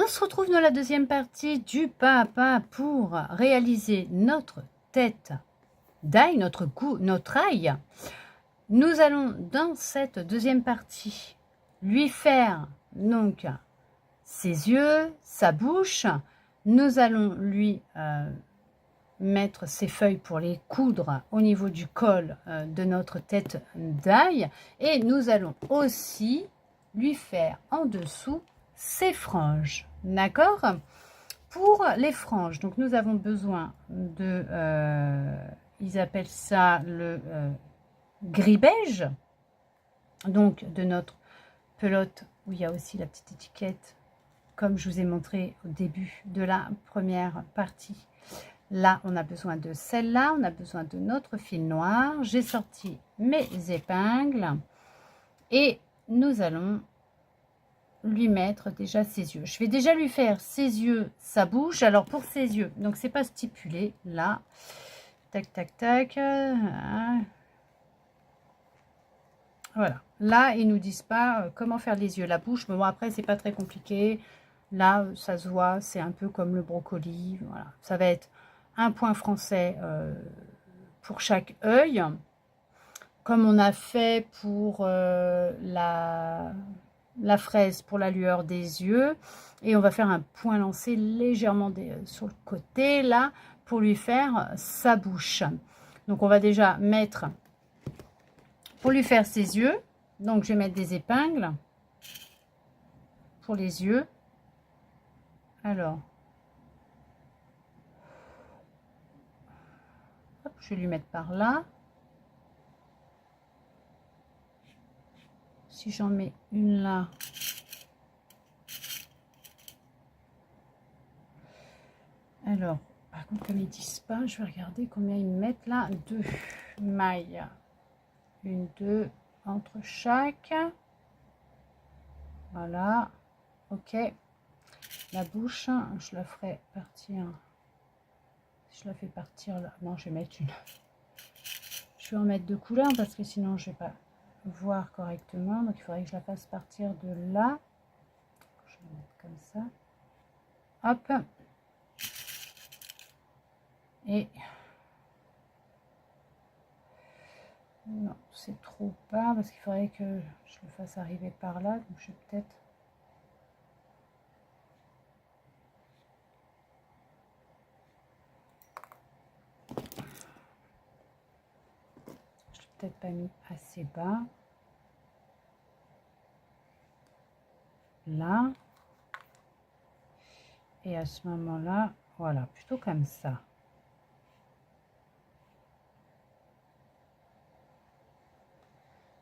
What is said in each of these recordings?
se retrouve dans la deuxième partie du pas à pas pour réaliser notre tête d'ail, notre ail. Nous allons dans cette deuxième partie lui faire donc ses yeux, sa bouche. Nous allons lui mettre ses feuilles pour les coudre au niveau du col de notre tête d'ail. Et nous allons aussi lui faire en dessous ses franges. D'accord? Pour les franges, donc nous avons besoin de, ils appellent ça le gris beige, donc de notre pelote où il y a aussi la petite étiquette, comme je vous ai montré au début de la première partie. Là, on a besoin de celle-là, on a besoin de notre fil noir. J'ai sorti mes épingles et nous allons lui mettre déjà ses yeux. Je vais déjà lui faire ses yeux, sa bouche. Alors pour ses yeux, donc c'est pas stipulé là. Tac, tac, tac. Voilà. Là, ils nous disent pas comment faire les yeux, la bouche. Mais bon, après, c'est pas très compliqué. Là, ça se voit, c'est un peu comme le brocoli. Voilà. Ça va être un point français pour chaque œil. Comme on a fait pour la fraise pour la lueur des yeux. Et on va faire un point lancé légèrement sur le côté, là, pour lui faire sa bouche. Donc, on va déjà mettre, pour lui faire ses yeux, donc je vais mettre des épingles pour les yeux. Alors, hop, je vais lui mettre par là. Si j'en mets une là, alors, par contre, comme ils disent pas, je vais regarder combien ils mettent là. 2 mailles. 1, 2 entre chaque. Voilà. Ok. La bouche, je la ferai partir. Si je la fais partir là. Non, je vais mettre une. Je vais en mettre 2 couleurs parce que sinon je vais pas voir correctement. Donc il faudrait que je la fasse partir de là. Je vais mettre comme ça. Hop. Et non, c'est trop bas parce qu'il faudrait que je le fasse arriver par là. Donc je vais peut-être. Je l'ai peut-être pas mis assez bas. Là. Et à ce moment-là, voilà, plutôt comme ça.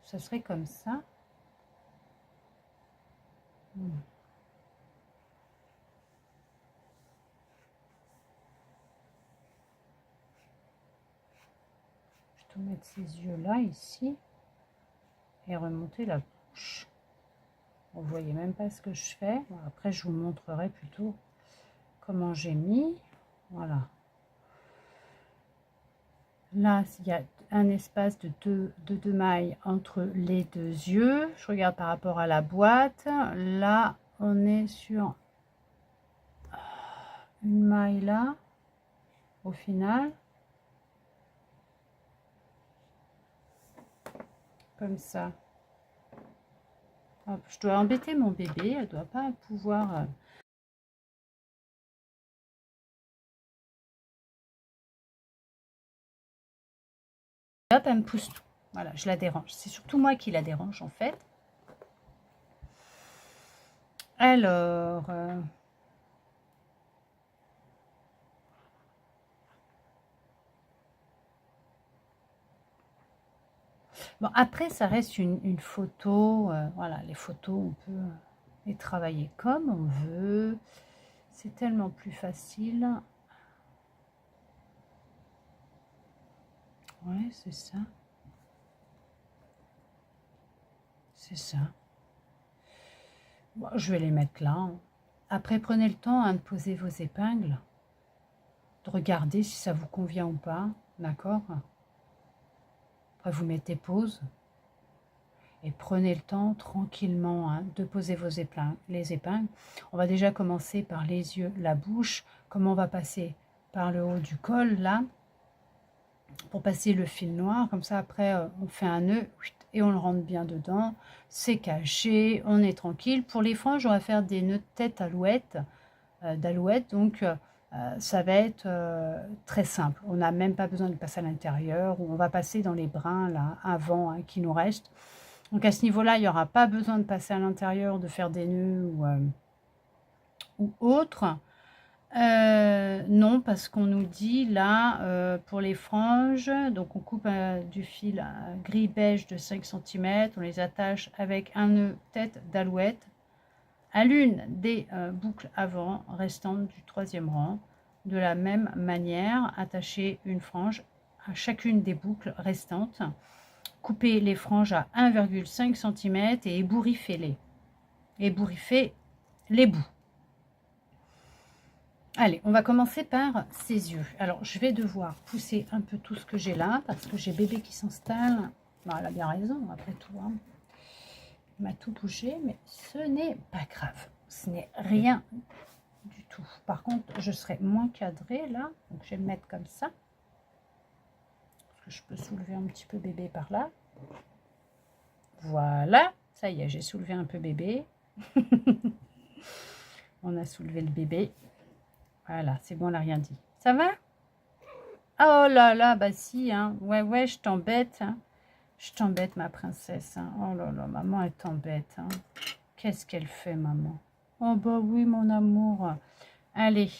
Ça serait comme ça. Je vais tout mettre ces yeux là, ici. Et remonter la bouche. Vous voyez même pas ce que je fais. Bon, après, je vous montrerai plutôt comment j'ai mis. Voilà. Là, il y a un espace de deux mailles entre les deux yeux. Je regarde par rapport à la boîte. Là, on est sur une maille là, au final. Comme ça. Hop, je dois embêter mon bébé. Elle ne doit pas pouvoir... Hop, elle me pousse tout. Voilà, je la dérange. C'est surtout moi qui la dérange, en fait. Alors... Bon, après, ça reste une photo. Voilà, les photos, on peut les travailler comme on veut. C'est tellement plus facile. Ouais, c'est ça. C'est ça. Bon, je vais les mettre là. Hein. Après, prenez le temps hein, de poser vos épingles. De regarder si ça vous convient ou pas. D'accord? Après, vous mettez pause. et prenez le temps tranquillement hein, de poser vos épingles, les épingles. On va déjà commencer par les yeux, la bouche, comment on va passer par le haut du col là, pour passer le fil noir, comme ça après on fait un nœud et on le rentre bien dedans, c'est caché, on est tranquille. Pour les franges, on va faire des nœuds de tête d'alouette, donc ça va être très simple. On n'a même pas besoin de passer à l'intérieur, ou on va passer dans les brins là, avant hein, qui nous restent. Donc à ce niveau-là, il n'y aura pas besoin de passer à l'intérieur, de faire des nœuds ou autre. Non, parce qu'on nous dit là, pour les franges, donc on coupe du fil gris-beige de 5 cm, on les attache avec un nœud tête d'alouette à l'une des boucles avant restantes du 3e rang. De la même manière, attachez une frange à chacune des boucles restantes. Coupez les franges à 1,5 cm et ébouriffez-les. Ébouriffez les bouts. Allez, on va commencer par ses yeux. Alors, je vais devoir pousser un peu tout ce que j'ai là, parce que j'ai bébé qui s'installe. Bon, elle a bien raison, après tout. Hein. Il m'a tout bougé, mais ce n'est pas grave. Ce n'est rien du tout. Par contre, je serai moins cadrée là. Donc, je vais me mettre comme ça. Parce que je peux soulever un petit peu bébé par là. Voilà. Ça y est, j'ai soulevé un peu bébé. On a soulevé le bébé. Voilà, c'est bon, on n'a rien dit. Ça va? Oh là là, bah si, hein. Ouais, je t'embête. Hein. Je t'embête, ma princesse. Hein. Oh là là, maman, elle t'embête. Hein. Qu'est-ce qu'elle fait, maman? Oh bah oui, mon amour. Allez,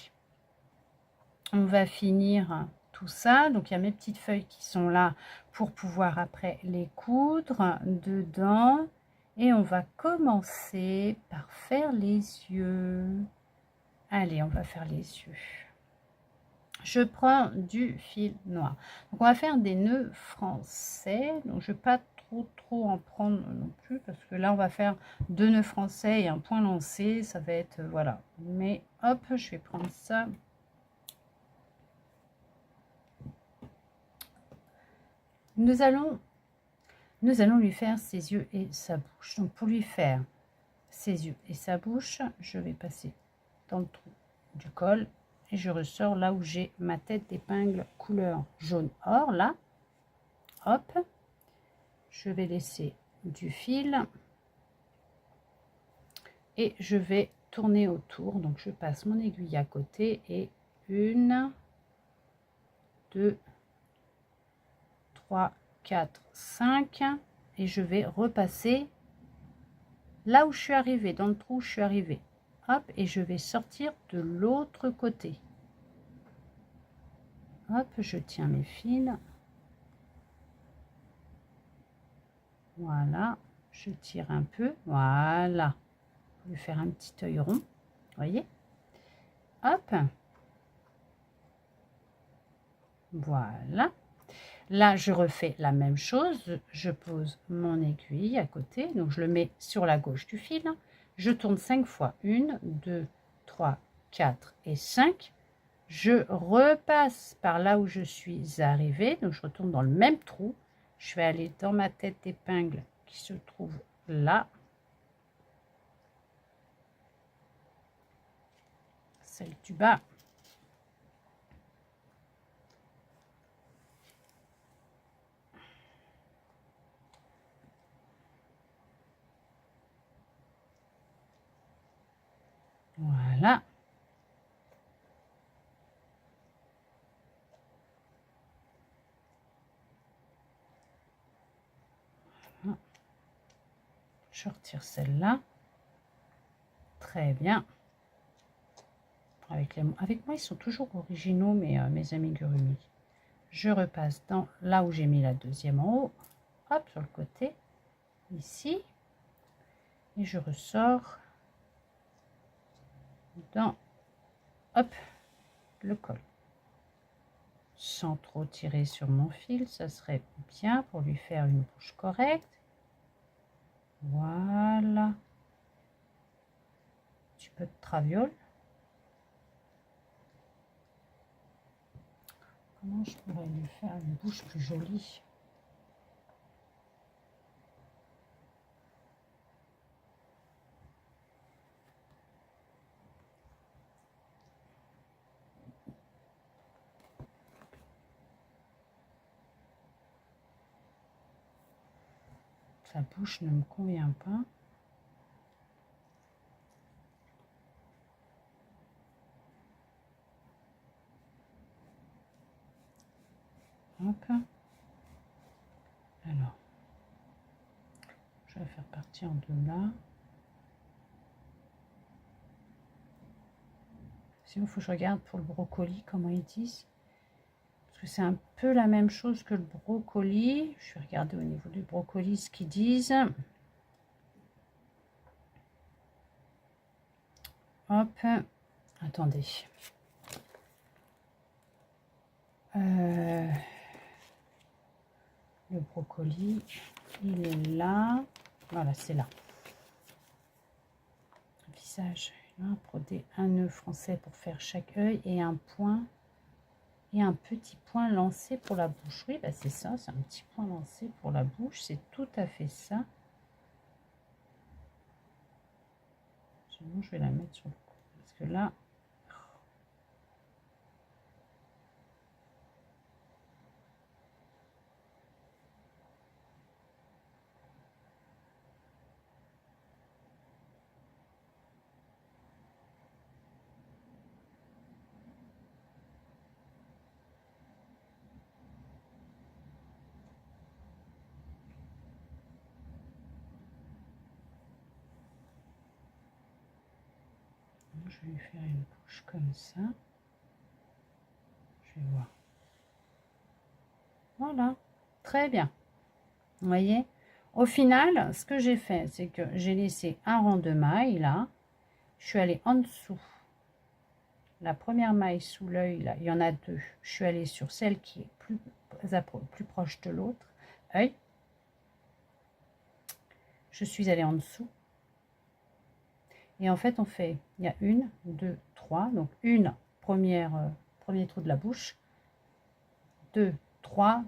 on va finir tout ça. Donc, il y a mes petites feuilles qui sont là pour pouvoir après les coudre dedans. Et on va commencer par faire les yeux. Allez, on va faire les yeux. Je prends du fil noir. Donc, on va faire des nœuds français. Donc, je ne vais pas trop en prendre non plus. Parce que là, on va faire 2 nœuds français et un point lancé. Ça va être, voilà. Mais hop, je vais prendre ça. Nous allons lui faire ses yeux et sa bouche. Donc, pour lui faire ses yeux et sa bouche, je vais passer dans le trou du col. Et je ressors là où j'ai ma tête d'épingle couleur jaune or, là. Hop. Je vais laisser du fil. Et je vais tourner autour. Donc, je passe mon aiguille à côté. Et 1, 2, 3, 4, 5. Et je vais repasser là où je suis arrivée, dans le trou où je suis arrivée. Hop, et je vais sortir de l'autre côté. Hop, je tiens mes fils. Voilà, je tire un peu. Voilà. Je vais faire un petit œil rond. Voyez? Hop. Voilà. Là, je refais la même chose. Je pose mon aiguille à côté. Donc, je le mets sur la gauche du fil. Je tourne 5 fois. 1, 2, 3, 4 et 5. Je repasse par là où je suis arrivée. Donc, je retourne dans le même trou. Je vais aller dans ma tête d'épingle qui se trouve là. Celle du bas. Voilà. Je retire celle-là. Très bien. Avec moi, ils sont toujours originaux, mes amis Gurumi. Je repasse dans là où j'ai mis la deuxième en haut. Hop, sur le côté. Ici. Et je ressors dans, hop, le col. Sans trop tirer sur mon fil, ça serait bien pour lui faire une bouche correcte. Voilà. Un petit peu de traviole. Comment je pourrais lui faire une bouche plus jolie? Sa bouche ne me convient pas. Hop. Alors, je vais faire partir de là. Sinon, il faut que je regarde pour le brocoli, comment ils disent. Parce que c'est un peu la même chose que le brocoli. Je vais regarder au niveau du brocoli ce qu'ils disent. Hop. Attendez. Le brocoli, il est là. Voilà, c'est là. Visage. Brodé un nœud français pour faire chaque œil et un point et un petit point lancé pour la bouche. Oui, bah c'est ça, c'est un petit point lancé pour la bouche, c'est tout à fait ça. Sinon, je vais la mettre sur le cou parce que là, je vais lui faire une bouche comme ça. Je vais voir. Voilà, très bien. Vous voyez, au final, ce que j'ai fait, c'est que j'ai laissé un rang de mailles là. Je suis allée en dessous. La première maille sous l'œil, là, il y en a deux. Je suis allée sur celle qui est plus proche de l'autre œil. Je suis allée en dessous. Et en fait, on fait, il y a une, deux, trois. Donc, une premier trou de la bouche. Deux, trois,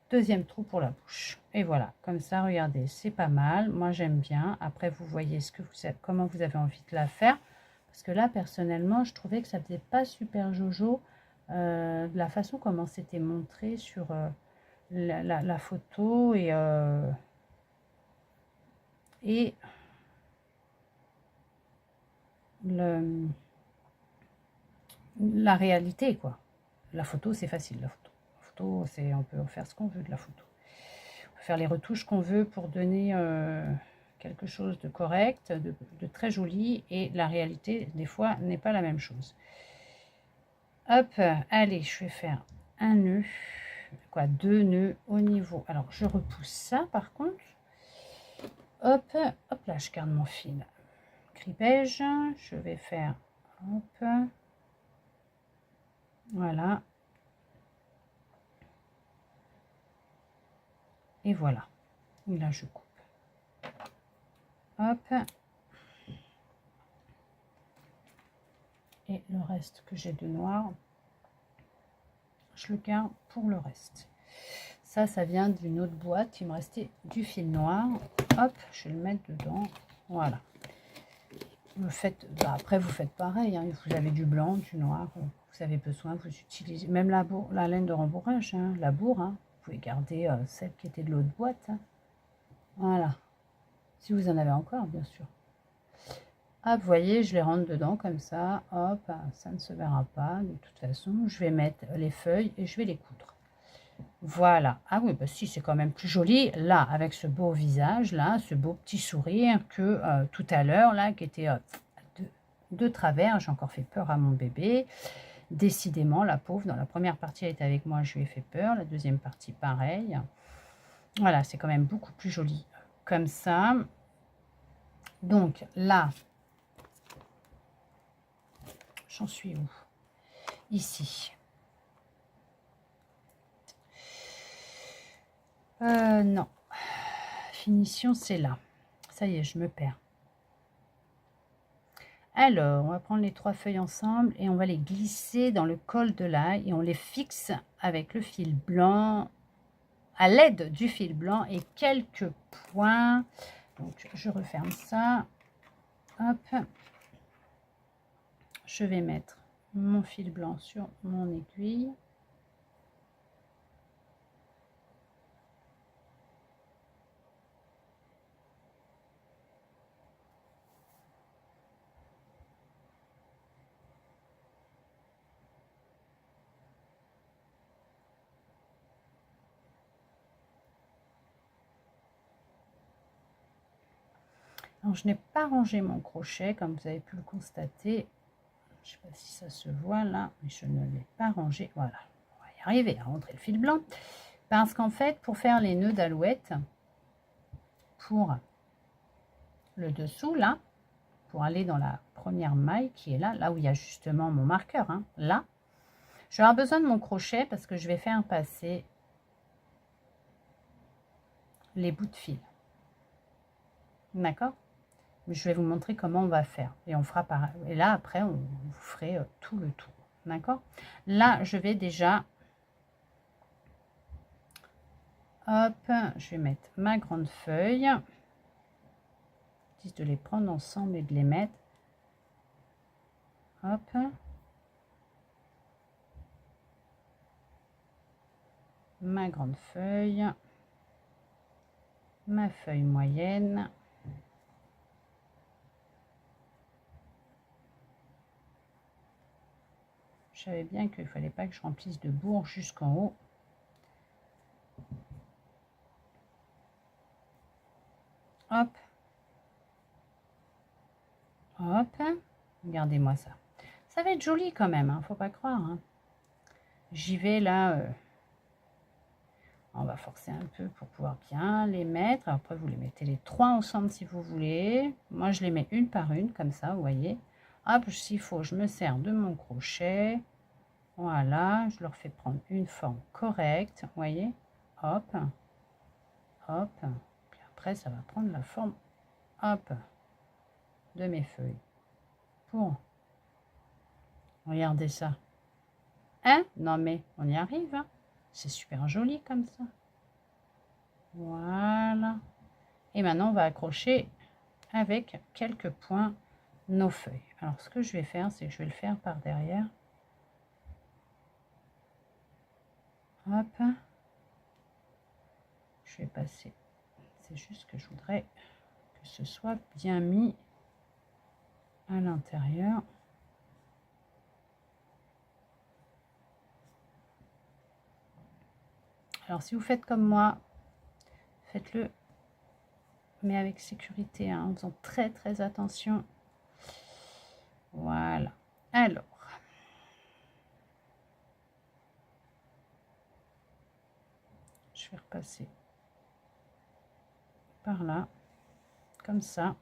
deuxième trou pour la bouche. Et voilà, comme ça, regardez, c'est pas mal. Moi, j'aime bien. Après, vous voyez comment vous avez envie de la faire. Parce que là, personnellement, je trouvais que ça faisait pas super jojo de la façon comment c'était montré sur la photo et la réalité, quoi. La photo, c'est facile, la photo. La photo, c'est, on peut faire ce qu'on veut de la photo. On peut faire les retouches qu'on veut pour donner quelque chose de correct, de très joli, et la réalité, des fois, n'est pas la même chose. Hop, allez, je vais faire un nœud, quoi, 2 nœuds au niveau. Alors, je repousse ça, par contre. Hop, hop là, je garde mon fil. Gris beige, je vais faire, hop, voilà. Et voilà. Et là, je coupe. Hop. Et le reste que j'ai de noir, je le garde pour le reste. Ça vient d'une autre boîte. Il me restait du fil noir. Hop, je vais le mettre dedans. Voilà. Vous faites, après, vous faites pareil. Hein. Vous avez du blanc, du noir. Vous avez besoin, vous utilisez. Même la laine de rembourrage, hein, la bourre. Hein. Vous pouvez garder celle qui était de l'autre boîte. Hein. Voilà. Si vous en avez encore, bien sûr. Ah, vous voyez, je les rentre dedans comme ça. Hop, ça ne se verra pas. De toute façon, je vais mettre les feuilles et je vais les coudre. Voilà. Ah oui, bah si, c'est quand même plus joli, là, avec ce beau visage, là, ce beau petit sourire que tout à l'heure, là, qui était de travers. J'ai encore fait peur à mon bébé. Décidément, la pauvre, dans la première partie, elle était avec moi, je lui ai fait peur. La deuxième partie, pareil. Voilà, c'est quand même beaucoup plus joli comme ça. Donc, là, j'en suis où? Ici. Non. Finition, c'est là. Ça y est, je me perds. Alors, on va prendre les 3 feuilles ensemble et on va les glisser dans le col de l'ail et on les fixe avec le fil blanc, à l'aide du fil blanc et quelques points. Donc, je referme ça. Hop. Je vais mettre mon fil blanc sur mon aiguille. Alors, je n'ai pas rangé mon crochet, comme vous avez pu le constater. Je ne sais pas si ça se voit là, mais je ne l'ai pas rangé. Voilà, on va y arriver à rentrer le fil blanc. Parce qu'en fait, pour faire les nœuds d'alouette, pour le dessous là, pour aller dans la première maille qui est là, là où il y a justement mon marqueur, hein, là, je vais avoir besoin de mon crochet parce que je vais faire passer les bouts de fil. D'accord? Je vais vous montrer comment on va faire. Et on fera pareil. Et là, après, vous ferez tout le tour. D'accord? Là, je vais déjà... Hop, je vais mettre ma grande feuille. De les prendre ensemble et de les mettre. Hop. Ma grande feuille. Ma feuille moyenne. Je savais bien qu'il ne fallait pas que je remplisse de bourre jusqu'en haut. Hop. Hop. Regardez-moi ça. Ça va être joli quand même, hein, faut pas croire. Hein. J'y vais là. On va forcer un peu pour pouvoir bien les mettre. Après, vous les mettez les trois ensemble si vous voulez. Moi, je les mets une par une, comme ça, vous voyez. Hop, s'il faut, je me sers de mon crochet. Voilà, je leur fais prendre une forme correcte, vous voyez. Hop, hop. Puis après, ça va prendre la forme, hop, de mes feuilles. Pour, regardez ça. Hein? Non mais, on y arrive, hein. C'est super joli comme ça. Voilà. Et maintenant, on va accrocher avec quelques points nos feuilles. Alors, ce que je vais faire, c'est que je vais le faire par derrière. Hop. Je vais passer. C'est juste que je voudrais que ce soit bien mis à l'intérieur. Alors, si vous faites comme moi, faites-le, mais avec sécurité, hein, en faisant très très attention. Voilà. Alors, je vais repasser par là, comme ça,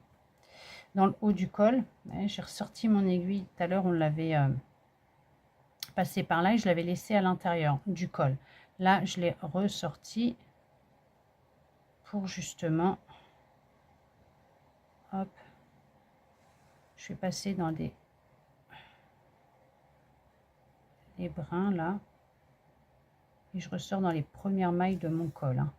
dans le haut du col. J'ai ressorti mon aiguille. Tout à l'heure, on l'avait passé par là et je l'avais laissé à l'intérieur du col. Là, je l'ai ressorti pour justement, hop, je vais passer dans les brins là et je ressors dans les premières mailles de mon col. Hein.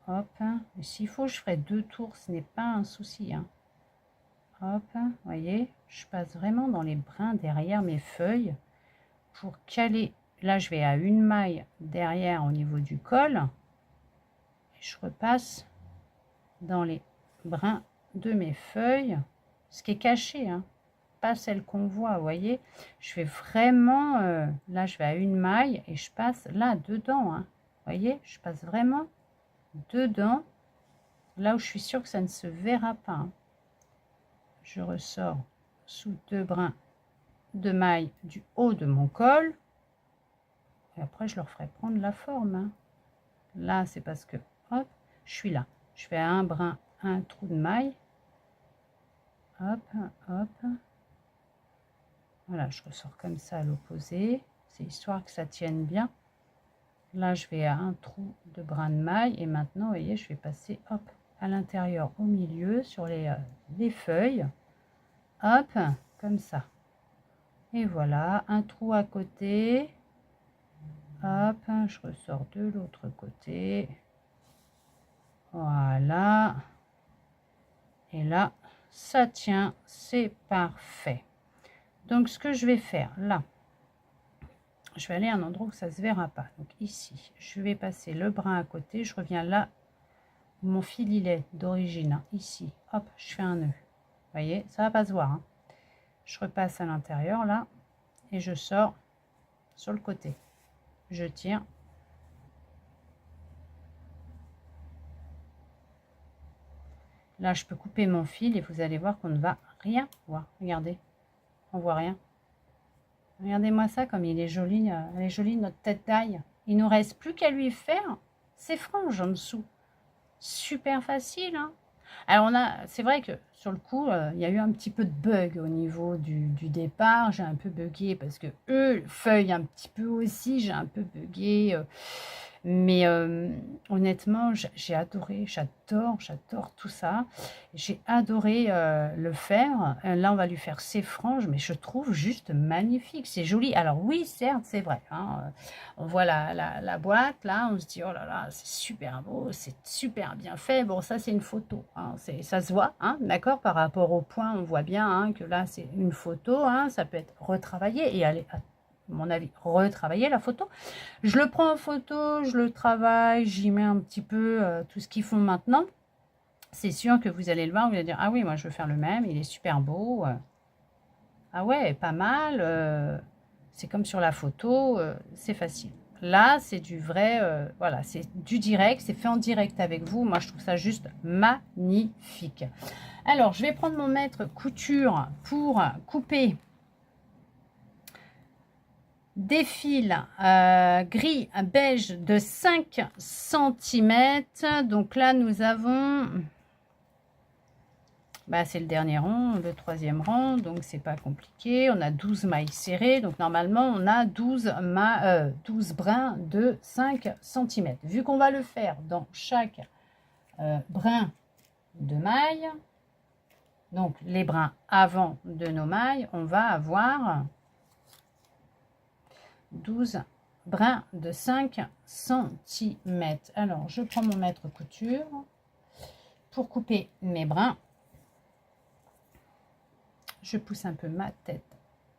Hop, et s'il faut, je ferai 2 tours, ce n'est pas un souci. Hein. Hop, vous voyez, je passe vraiment dans les brins derrière mes feuilles pour caler. Là, je vais à une maille derrière au niveau du col. Et je repasse dans les brins de mes feuilles, ce qui est caché, hein, pas celle qu'on voit, vous voyez. Je vais vraiment, là, je vais à une maille et je passe là, dedans. Hein, vous voyez, je passe vraiment dedans, là où je suis sûre que ça ne se verra pas. Hein. Je ressors sous 2 brins de maille du haut de mon col. Et après, je leur ferai prendre la forme. Hein. Là, c'est parce que, hop, je suis là. Je fais un brin, un trou de maille. Hop, hop. Voilà, je ressors comme ça à l'opposé. C'est histoire que ça tienne bien. Là, je vais à un trou de brin de maille. Et maintenant, vous voyez, je vais passer, hop, à l'intérieur, au milieu, sur les feuilles. Hop, comme ça. Et voilà, un trou à côté. Hop, je ressors de l'autre côté. Voilà. Et là, ça tient, c'est parfait. Donc, ce que je vais faire, là, je vais aller à un endroit où ça ne se verra pas. Donc, ici, je vais passer le brin à côté. Je reviens là où mon fil, il est d'origine. Hein, ici, hop, je fais un nœud. Vous voyez, ça ne va pas se voir. Hein. Je repasse à l'intérieur, là, et je sors sur le côté. Je tire. Là, je peux couper mon fil et vous allez voir qu'on ne va rien voir. Regardez, on voit rien. Regardez-moi ça, comme il est joli. Elle est jolie, notre tête d'ail. Il ne nous reste plus qu'à lui faire ses franges en dessous. Super facile, hein. Alors, c'est vrai que sur le coup, il y a eu un petit peu de bug au niveau du départ. J'ai un peu bugué parce que feuille un petit peu aussi. J'ai un peu bugué. Mais honnêtement, j'ai adoré, j'adore tout ça. J'ai adoré le faire. Là, on va lui faire ses franges, mais je trouve juste magnifique. C'est joli. Alors oui, certes, c'est vrai, hein, on voit la boîte, là, on se dit, oh là là, c'est super beau, c'est super bien fait. Bon, ça, c'est une photo, hein, ça se voit, hein, d'accord, par rapport au point, on voit bien hein, que là, c'est une photo, hein, ça peut être retravaillé et aller, à mon avis, retravailler la photo. Je le prends en photo, je le travaille, j'y mets un petit peu tout ce qu'ils font maintenant. C'est sûr que vous allez le voir, vous allez dire, ah oui, moi, je veux faire le même, il est super beau. Ah ouais, pas mal. C'est comme sur la photo, c'est facile. Là, c'est du vrai, voilà, c'est du direct, c'est fait en direct avec vous. Moi, je trouve ça juste magnifique. Alors, je vais prendre mon mètre couture pour couper des fils gris beige de 5 cm. Donc là, nous avons... Bah, c'est le dernier rang, le troisième rang, donc c'est pas compliqué. On a 12 mailles serrées, donc normalement on a 12 brins de 5 cm. Vu qu'on va le faire dans chaque brin de maille, donc les brins avant de nos mailles, on va avoir 12 brins de 5 cm. Alors je prends mon mètre couture pour couper mes brins. Je pousse un peu ma tête,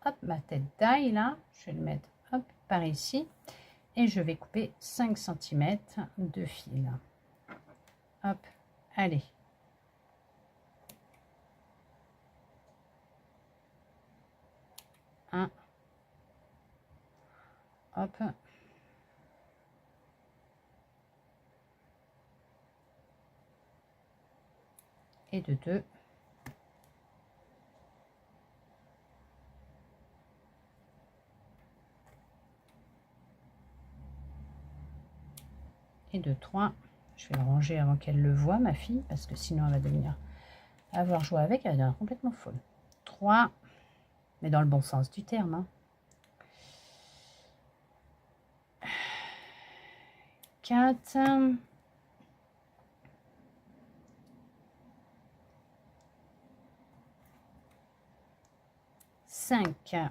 hop, ma tête d'ail là, je vais le mettre hop par ici et je vais couper 5 cm de fil. Hop, allez. Un, hop. Et de 2. Et de 3. Je vais le ranger avant qu'elle le voie, ma fille, parce que sinon elle va devenir avoir joué avec, elle va devenir complètement folle. 3, mais dans le bon sens du terme. Hein. 4. 5.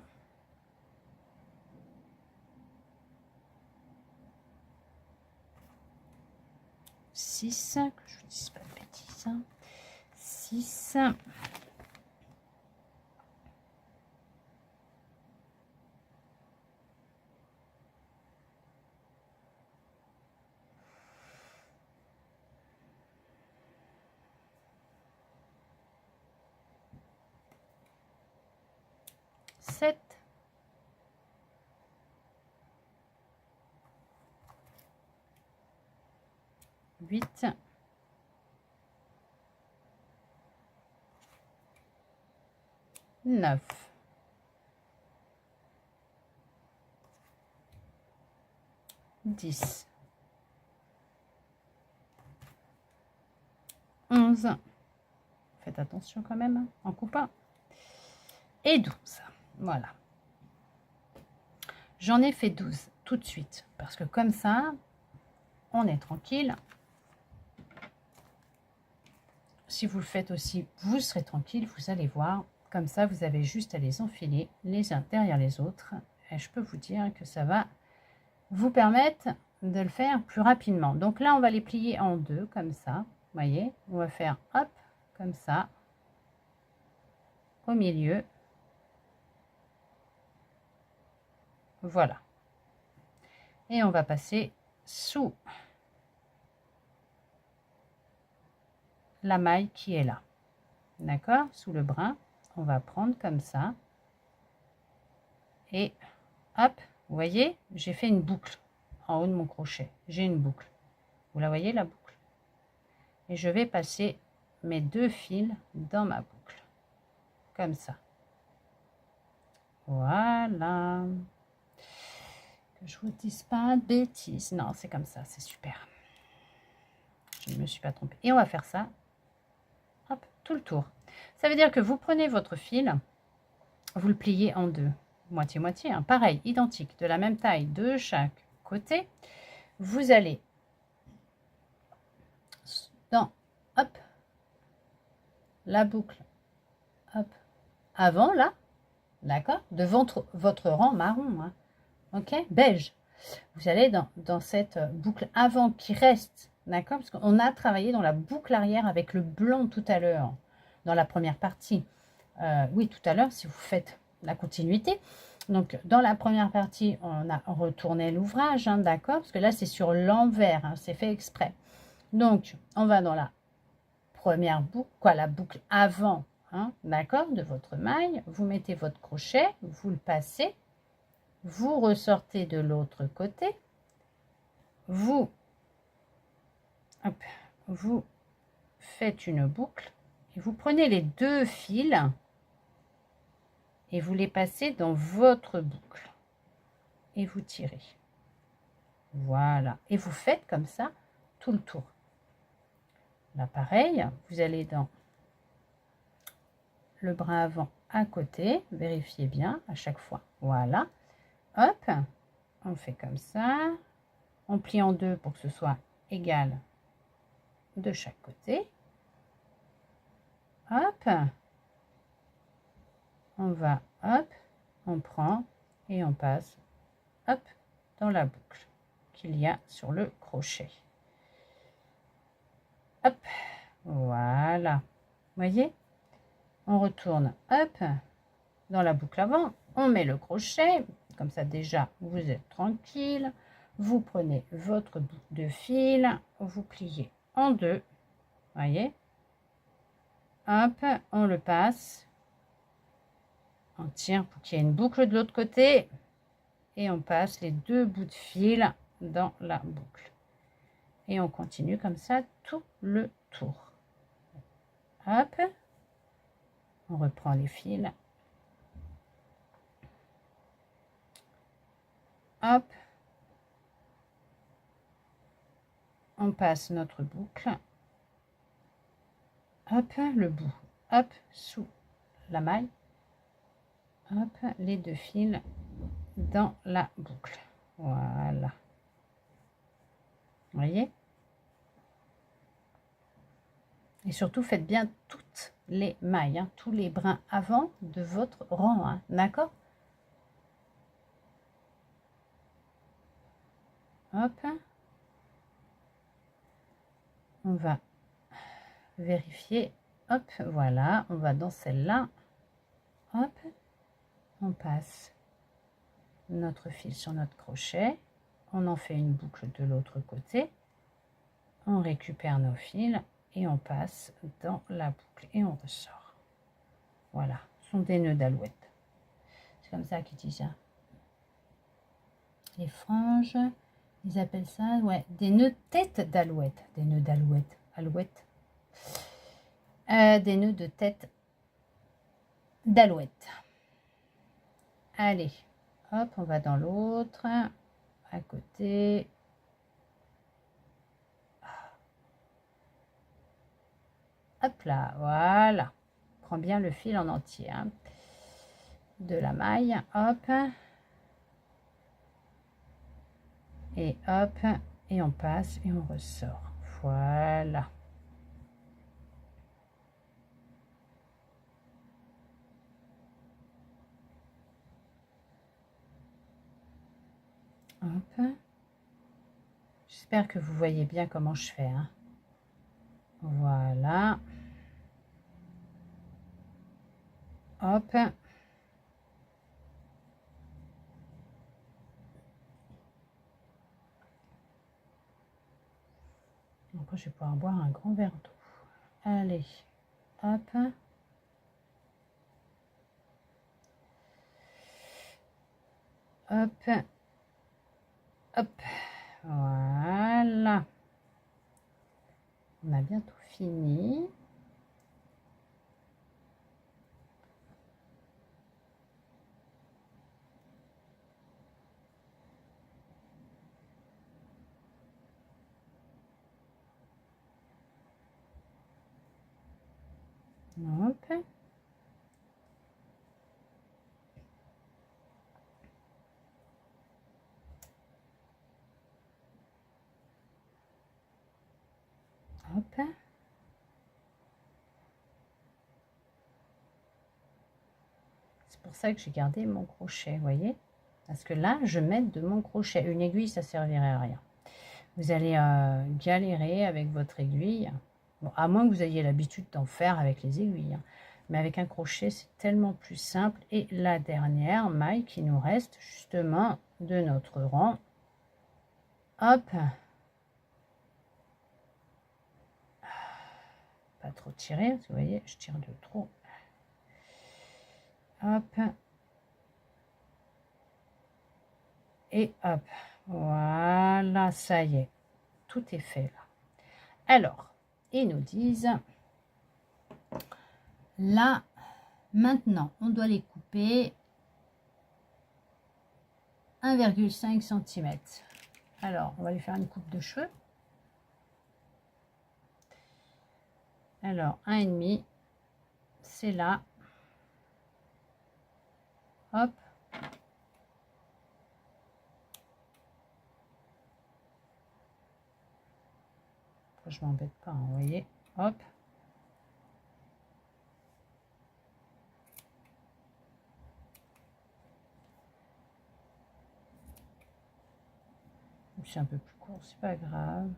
6, que je vous dise pas de bêtises. 6. 7. 8. 9. 10. 11. Faites attention quand même, hein, en coupant. Et 12. Voilà. J'en ai fait 12 tout de suite. Parce que comme ça, on est tranquille. Si vous le faites aussi, vous serez tranquille. Vous allez voir. Comme ça, vous avez juste à les enfiler les uns derrière les autres. Et je peux vous dire que ça va vous permettre de le faire plus rapidement. Donc là, on va les plier en deux, comme ça. Vous voyez, on va faire hop, comme ça, au milieu. Voilà. Et on va passer sous la maille qui est là. D'accord? Sous le brin, on va prendre comme ça. Et hop, vous voyez, j'ai fait une boucle en haut de mon crochet. J'ai une boucle. Vous la voyez, la boucle? Et je vais passer mes 2 fils dans ma boucle. Comme ça. Voilà. Que je vous dise pas de bêtises. Non, c'est comme ça, c'est super. Je ne me suis pas trompée. Et on va faire ça. Hop, tout le tour. Ça veut dire que vous prenez votre fil, vous le pliez en deux. Moitié-moitié, hein. Pareil, identique, de la même taille de chaque côté. Vous allez dans, hop, la boucle, hop, avant là, d'accord, de votre rang marron, hein, ok, beige. Vous allez dans cette boucle avant qui reste, d'accord, parce qu'on a travaillé dans la boucle arrière avec le blanc tout à l'heure, dans la première partie. Oui, tout à l'heure, si vous faites la continuité. Donc, dans la première partie, on a retourné l'ouvrage, hein, d'accord, parce que là, c'est sur l'envers, hein, c'est fait exprès. Donc, on va dans la première boucle, la boucle avant, hein, d'accord, de votre maille. Vous mettez votre crochet, vous le passez, vous ressortez de l'autre côté, vous faites une boucle et vous prenez les 2 fils et vous les passez dans votre boucle et vous tirez. Voilà, et vous faites comme ça tout le tour. Là pareil, vous allez dans le bras avant à côté, vérifiez bien à chaque fois. Voilà, hop, on fait comme ça, on plie en deux pour que ce soit égal de chaque côté. Hop, on va, hop, on prend et on passe, hop, dans la boucle qu'il y a sur le crochet. Hop, voilà, voyez, on retourne, hop, dans la boucle avant, on met le crochet, comme ça déjà vous êtes tranquille, vous prenez votre boucle de fil, vous pliez en deux, voyez, hop, on le passe, on tire pour qu'il y ait une boucle de l'autre côté, et on passe les 2 bouts de fil dans la boucle. Et on continue comme ça tout le tour. Hop, on reprend les fils. Hop, on passe notre boucle. Hop, le bout, hop, sous la maille. Hop, les 2 fils dans la boucle. Voilà. Vous voyez? Et surtout, faites bien toutes les mailles, hein, tous les brins avant de votre rang, hein, d'accord? Hop. On va vérifier. Hop, voilà, on va dans celle-là. Hop, on passe notre fil sur notre crochet. On en fait une boucle de l'autre côté. On récupère nos fils et on passe dans la boucle et on ressort. Voilà, ce sont des nœuds d'alouette. C'est comme ça qu'ils disent. Hein. Les franges, ils appellent ça, ouais, des nœuds tête d'alouette. Des nœuds d'alouette. Alouette. Des nœuds de tête d'alouette. Allez, hop, on va dans l'autre, à côté. Hop là, voilà. Prends bien le fil en entier, hein, de la maille, hop. Et hop, et on passe et on ressort. Voilà. Hop. J'espère que vous voyez bien comment je fais. Hein. Voilà. Hop. Donc, je vais pouvoir boire un grand verre d'eau. Allez. Hop. Hop. Hop. Voilà. On a bientôt fini. Hop. Hop. C'est pour ça que j'ai gardé mon crochet, vous voyez. Parce que là, je mets de mon crochet. Une aiguille, ça servirait à rien. Vous allez galérer avec votre aiguille. Bon, à moins que vous ayez l'habitude d'en faire avec les aiguilles. Mais avec un crochet, c'est tellement plus simple. Et la dernière maille qui nous reste justement de notre rang. Hop. Pas trop tirer, parce que vous voyez, je tire de trop. Hop. Et hop. Voilà, ça y est. Tout est fait là. Alors, ils nous disent, là, maintenant, on doit les couper 1,5 cm. Alors, on va lui faire une coupe de cheveux. Alors, 1,5, c'est là. Hop. Je m'embête pas, hein, vous voyez. Hop. C'est un peu plus court, c'est pas grave. De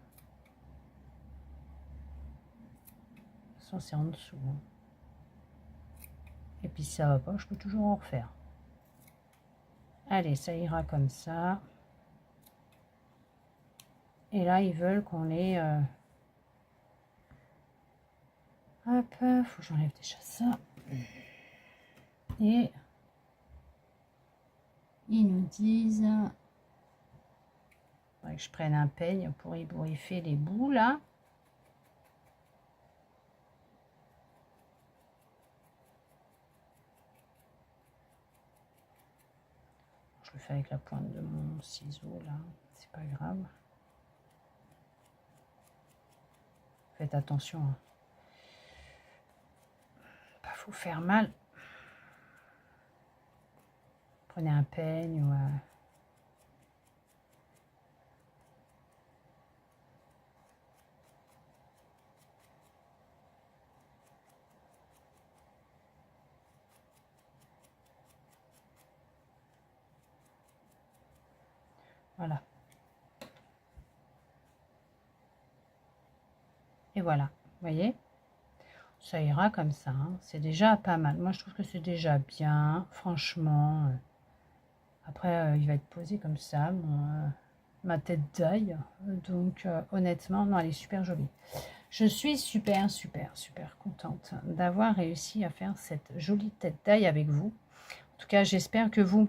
toute façon, c'est en dessous. Hein. Et puis ça va pas, je peux toujours en refaire. Allez, ça ira comme ça. Et là, ils veulent qu'on les... Hop, faut que j'enlève déjà ça. Et ils nous disent... Que je prenne un peigne pour ébouriffer les bouts là. Je le fais avec la pointe de mon ciseau là, c'est pas grave. Faites attention, hein. Pas faut faire mal. Prenez un peigne ou voilà. Et voilà, vous voyez, ça ira comme ça, hein. C'est déjà pas mal. Moi, je trouve que c'est déjà bien, franchement. Après, il va être posé comme ça, ma tête d'ail. Donc, honnêtement, non, elle est super jolie. Je suis super contente d'avoir réussi à faire cette jolie tête d'ail avec vous. En tout cas, j'espère que vous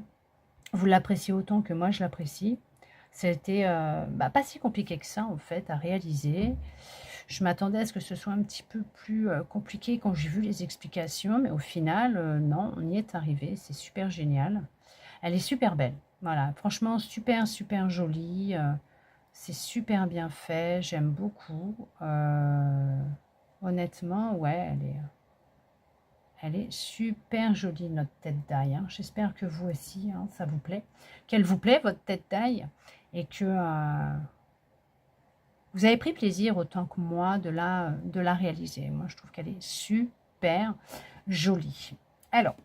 l'appréciez autant que moi, je l'apprécie. C'était pas si compliqué que ça, en fait, à réaliser. Je m'attendais à ce que ce soit un petit peu plus compliqué quand j'ai vu les explications, mais au final, non, on y est arrivé. C'est super génial. Elle est super belle. Voilà, franchement, super jolie. C'est super bien fait. J'aime beaucoup. Honnêtement, ouais, elle est super jolie, notre tête d'ail. Hein. J'espère que vous aussi, hein, ça vous plaît. Qu'elle vous plaît, votre tête d'ail. Et que vous avez pris plaisir autant que moi de la réaliser. Moi, je trouve qu'elle est super jolie. Alors,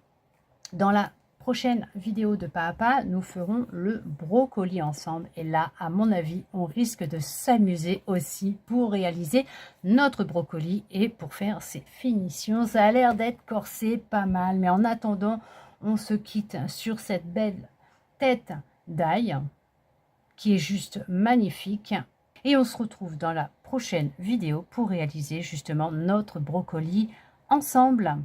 dans la prochaine vidéo de pas à pas, nous ferons le brocoli ensemble. Et là, à mon avis, on risque de s'amuser aussi pour réaliser notre brocoli et pour faire ses finitions. Ça a l'air d'être corsé pas mal. Mais en attendant, on se quitte sur cette belle tête d'ail qui est juste magnifique. Et on se retrouve dans la prochaine vidéo pour réaliser justement notre brocoli ensemble.